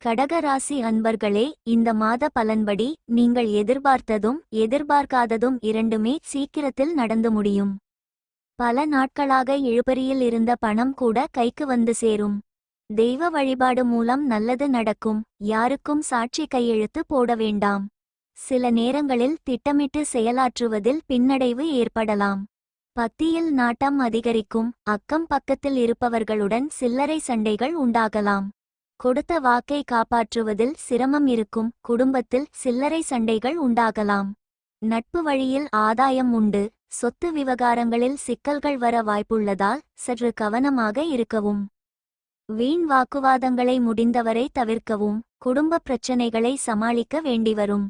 கடகராசி அன்பர்களே, இந்த மாத பலன்படி நீங்கள் எதிர்பார்த்ததும் எதிர்பார்க்காததும் இரண்டுமே சீக்கிரத்தில் நடந்து முடியும். பல நாட்களாக இழுபறியில் இருந்த பணம் கூட கைக்கு வந்து சேரும். தெய்வ வழிபாடு மூலம் நல்லது நடக்கும். யாருக்கும் சாட்சி கையெழுத்து போட வேண்டாம். சில நேரங்களில் திட்டமிட்டு செயலாற்றுவதில் பின்னடைவு ஏற்படலாம். பத்தியில் நாட்டம் அதிகரிக்கும். அக்கம் பக்கத்தில் இருப்பவர்களுடன் சில்லறை சண்டைகள் உண்டாகலாம். கொடுத்த வாக்கை காப்பாற்றுவதில் சிரமம் இருக்கும். குடும்பத்தில் சில்லறை சண்டைகள் உண்டாகலாம். நட்பு வழியில் ஆதாயம் உண்டு. சொத்து விவகாரங்களில் சிக்கல்கள் வர வாய்ப்புள்ளதால் சற்று கவனமாக இருக்கவும். வீண் வாக்குவாதங்களை முடிந்தவரை தவிர்க்கவும். குடும்ப பிரச்சனைகளை சமாளிக்க வேண்டிவரும்.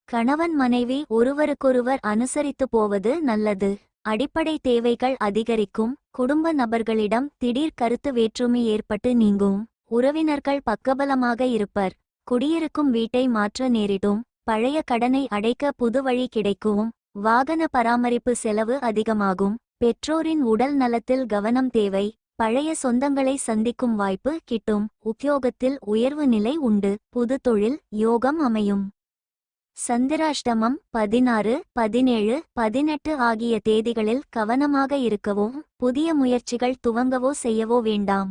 கணவன் மனைவி ஒருவருக்கொருவர் அனுசரித்து போவது நல்லது. அடிப்படை தேவைகள் அதிகரிக்கும். குடும்ப நபர்களிடம் திடீர் கருத்து வேற்றுமை ஏற்பட்டு நீங்கும். உறவினர்கள் பக்கபலமாக இருப்பர். குடியிருக்கும் வீட்டை மாற்ற நேரிடும். பழைய கடனை அடைக்க புது வழி கிடைக்கும். வாகன பராமரிப்பு செலவு அதிகமாகும். பெற்றோரின் உடல் நலத்தில் கவனம் தேவை. பழைய சொந்தங்களை சந்திக்கும் வாய்ப்பு கிட்டும். உத்தியோகத்தில் உயர்வு நிலை உண்டு. புது தொழில் யோகம் அமையும். சந்திராஷ்டமம் 16, 17, 18 ஆகிய தேதிகளில் கவனமாக இருக்கவும். புதிய முயற்சிகள் துவங்கவோ செய்யவோ வேண்டாம்.